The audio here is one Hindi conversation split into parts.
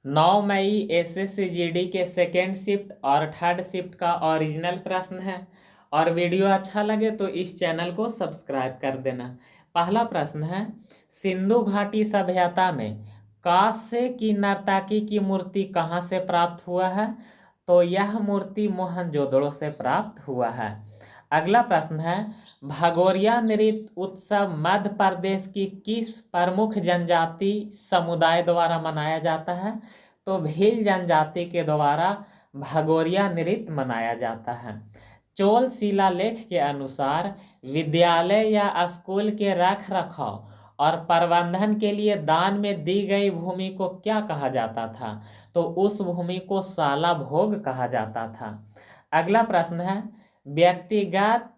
9 मई एसएससी के सेकेंड शिफ्ट और थर्ड शिफ्ट का ओरिजिनल प्रश्न है। और वीडियो अच्छा लगे तो इस चैनल को सब्सक्राइब कर देना। पहला प्रश्न है, सिंधु घाटी सभ्यता में कांस्य की नर्तकी की मूर्ति कहाँ से प्राप्त हुआ है? तो यह मूर्ति मोहनजोदड़ो से प्राप्त हुआ है। अगला प्रश्न है, भगोरिया नृत्य उत्सव मध्य प्रदेश की किस प्रमुख जनजाति समुदाय द्वारा मनाया जाता है? तो भील जनजाति के द्वारा भगोरिया नृत्य मनाया जाता है। चोल शिलालेख के अनुसार विद्यालय या स्कूल के रख रखाव और प्रबंधन के लिए दान में दी गई भूमि को क्या कहा जाता था? तो उस भूमि को साला भोग कहा जाता था। अगला प्रश्न है, व्यक्तिगत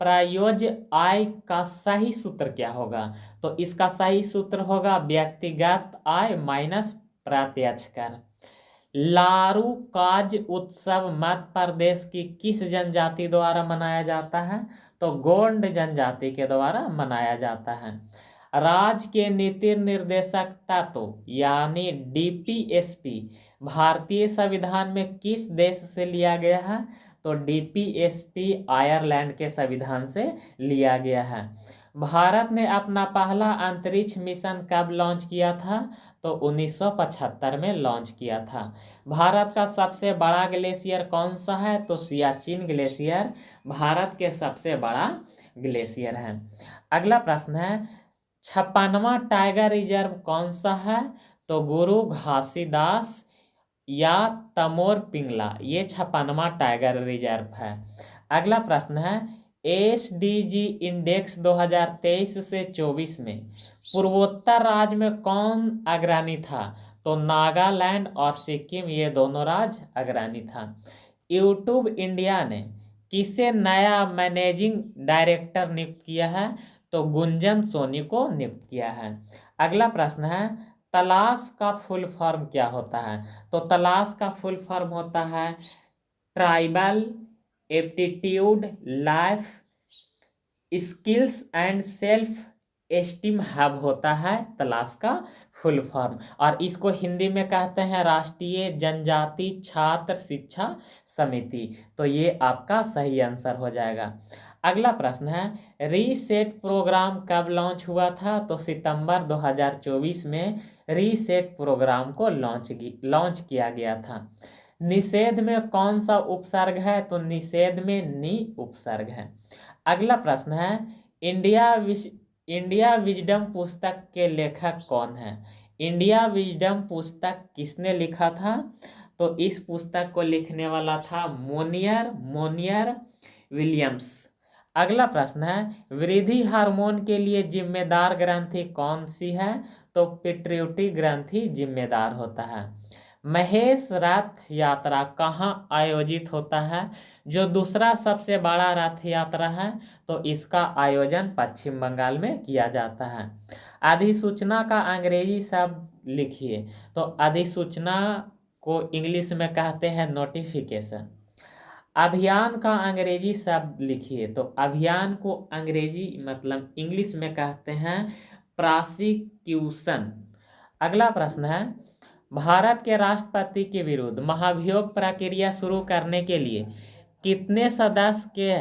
प्रायोज्य आय का सही सूत्र क्या होगा? तो इसका सही सूत्र होगा व्यक्तिगत आय माइनस प्रत्यक्ष कर। लारू काज उत्सव मध्य प्रदेश की किस जनजाति द्वारा मनाया जाता है? तो गोंड जनजाति के द्वारा मनाया जाता है। राज्य के नीति निर्देशक तत्व यानी डीपीएसपी भारतीय संविधान में किस देश से लिया गया है? तो डीपीएसपी आयरलैंड के संविधान से लिया गया है। भारत ने अपना पहला अंतरिक्ष मिशन कब लॉन्च किया था? तो 1975 में लॉन्च किया था। भारत का सबसे बड़ा ग्लेशियर कौन सा है? तो सियाचिन ग्लेशियर भारत के सबसे बड़ा ग्लेशियर है। अगला प्रश्न है, 56वां टाइगर रिजर्व कौन सा है? तो गुरु घासीदास या तमोर पिंगला, ये 56वां टाइगर रिजर्व है। अगला प्रश्न है, एसडीजी इंडेक्स 2023 से 24 में पूर्वोत्तर राज्य में कौन अग्रणी था? तो नागालैंड और सिक्किम, ये दोनों राज्य अग्रणी था। यूट्यूब इंडिया ने किसे नया मैनेजिंग डायरेक्टर नियुक्त किया है? तो गुंजन सोनी को नियुक्त किया है। अगला प्रश्न है, तलाश का फुल फॉर्म क्या होता है? तो तलाश का फुल फॉर्म होता है tribal aptitude life skills and self esteem hub होता है तलाश का फुल फॉर्म। और इसको हिंदी में कहते हैं राष्ट्रीय जनजाति छात्र शिक्षा समिति। तो ये आपका सही आंसर हो जाएगा। अगला प्रश्न है, रीसेट प्रोग्राम कब लॉन्च हुआ था? तो सितंबर 2024 में रीसेट प्रोग्राम को लॉन्च किया गया था। निषेध में कौन सा उपसर्ग है? तो निषेध में नी उपसर्ग है। अगला प्रश्न है, इंडिया विजडम पुस्तक के लेखक कौन है? इंडिया विजडम पुस्तक किसने लिखा था? तो इस पुस्तक को लिखने वाला था मोनियर विलियम्स। अगला प्रश्न है, वृद्धि हार्मोन के लिए जिम्मेदार ग्रंथि कौन सी है? तो पिट्यूटरी ग्रंथि जिम्मेदार होता है। महेश रथ यात्रा कहाँ आयोजित होता है? जो दूसरा सबसे बड़ा रथ यात्रा है, तो इसका आयोजन पश्चिम बंगाल में किया जाता है। अधिसूचना का अंग्रेजी शब्द लिखिए। तो अधिसूचना को इंग्लिश में कहते हैं नोटिफिकेशन। अभियान का अंग्रेजी शब्द लिखिए। तो अभियान को अंग्रेजी मतलब इंग्लिश में कहते हैं प्रोसिक्यूशन। अगला प्रश्न है, भारत के राष्ट्रपति के विरुद्ध महाभियोग प्रक्रिया शुरू करने के लिए कितने सदस्य के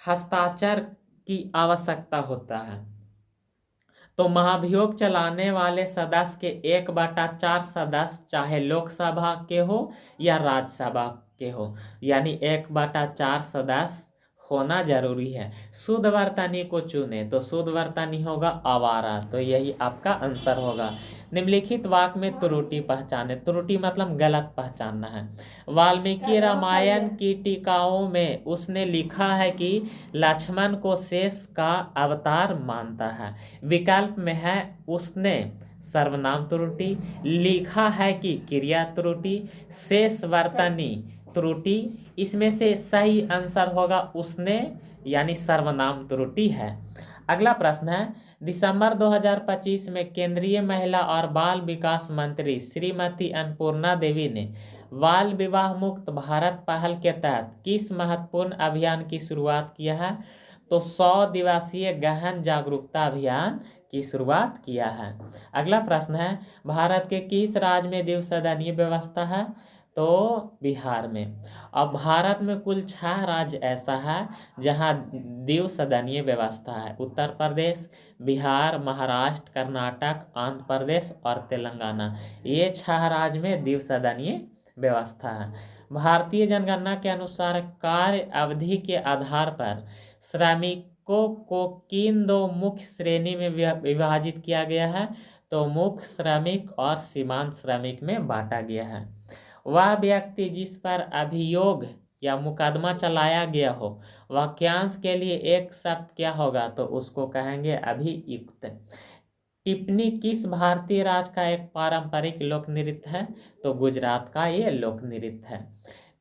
हस्ताक्षर की आवश्यकता होता है? तो महाभियोग चलाने वाले सदस्य के 1/4 सदस्य चाहे लोकसभा के हो या राज्यसभा के हो, यानी 1/4 सदस्य होना जरूरी है। शुद्ध वर्तनी को चुने। तो शुद्ध वर्तनी होगा आवारा। तो यही आपका आंसर होगा। निम्नलिखित वाक्य में त्रुटि पहचाने। त्रुटि मतलब गलत पहचानना है। वाल्मीकि रामायण की टीकाओं में उसने लिखा है कि लक्ष्मण को शेष का अवतार मानता है। विकल्प में है उसने सर्वनाम त्रुटि, लिखा है कि क्रिया त्रुटि, शेष वर्तनी त्रुटि। इसमें से सही आंसर होगा उसने, यानी सर्वनाम त्रुटि है। अगला प्रश्न है, दिसंबर 2025 में केंद्रीय महिला और बाल विकास मंत्री श्रीमती अन्नपूर्णा देवी ने बाल विवाह मुक्त भारत पहल के तहत किस महत्वपूर्ण अभियान की शुरुआत किया है? तो 100 दिवसीय गहन जागरूकता अभियान की शुरुआत किया है। अगला प्रश्न है, भारत के किस राज्य में द्विसदनीय व्यवस्था है? तो बिहार में। अब भारत में कुल 6 राज्य ऐसा है जहां द्विसदनीय व्यवस्था है। उत्तर प्रदेश, बिहार, महाराष्ट्र, कर्नाटक, आंध्र प्रदेश और तेलंगाना, ये 6 राज्य में द्विसदनीय व्यवस्था है। भारतीय जनगणना के अनुसार कार्य अवधि के आधार पर श्रमिकों को किन 2 मुख्य श्रेणी में विभाजित किया गया है? तो मुख्य श्रमिक और सीमांत श्रमिक में बांटा गया है। वह व्यक्ति जिस पर अभियोग या मुकदमा चलाया गया हो, वाक्यांश के लिए एक शब्द क्या होगा? तो उसको कहेंगे अभियुक्त। टिप्पणी किस भारतीय राज्य का एक पारंपरिक लोक नृत्य है? तो गुजरात का ये लोक नृत्य है।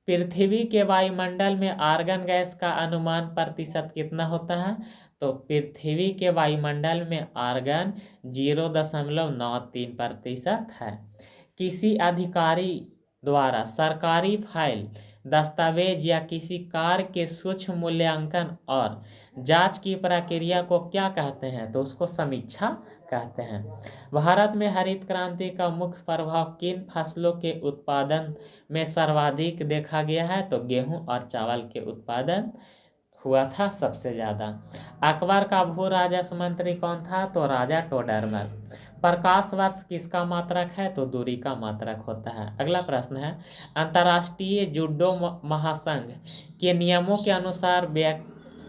पृथ्वी के वायुमंडल में आर्गन गैस का अनुमान प्रतिशत कितना होता है? तो पृथ्वी के वायुमंडल में आर्गन 0.93% है। किसी अधिकारी द्वारा सरकारी फाइल, दस्तावेज या किसी कार्य के सूक्ष्म मूल्यांकन और जांच की प्रक्रिया को क्या कहते हैं? तो उसको समीक्षा कहते हैं। भारत में हरित क्रांति का मुख्य प्रभाव किन फसलों के उत्पादन में सर्वाधिक देखा गया है? तो गेहूं और चावल के उत्पादन हुआ था सबसे ज़्यादा। अकबर का भू राजस्व मंत्री कौन था? तो राजा टोडरमल। प्रकाश वर्ष किसका मात्रक है? तो दूरी का मात्रक होता है। अगला प्रश्न है, अंतर्राष्ट्रीय जूडो महासंघ के नियमों के अनुसार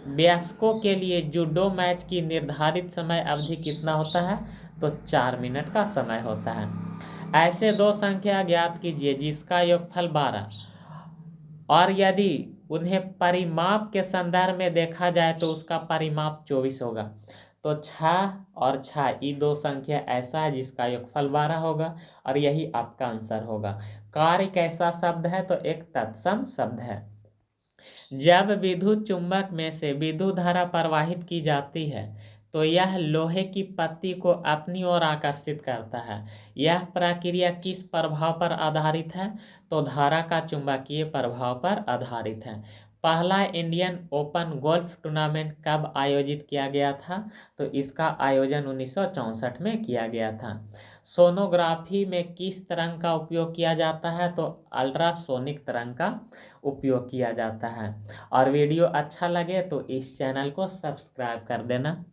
वयस्कों के लिए जूडो मैच की निर्धारित समय अवधि कितना होता है? तो 4 मिनट का समय होता है। ऐसे 2 संख्या ज्ञात कीजिए जिसका योगफल 12 और यदि उन्हें परिमाप के संदर्भ में देखा जाए तो उसका परिमाप 24 होगा। तो 6 और 6 ये 2 संख्या ऐसा है जिसका योगफल 12 होगा और यही आपका आंसर होगा। कार्य कैसा शब्द है? तो एक तत्सम शब्द है। जब विद्युत चुंबक में से विद्युत धारा प्रवाहित की जाती है तो यह लोहे की पत्ती को अपनी ओर आकर्षित करता है। यह प्रक्रिया किस प्रभाव पर आधारित है? तो धारा का चुंबकीय प्रभाव पर आधारित है। पहला इंडियन ओपन गोल्फ टूर्नामेंट कब आयोजित किया गया था? तो इसका आयोजन 1964 में किया गया था। सोनोग्राफी में किस तरंग का उपयोग किया जाता है? तो अल्ट्रासोनिक तरंग का उपयोग किया जाता है। और वीडियो अच्छा लगे तो इस चैनल को सब्सक्राइब कर देना।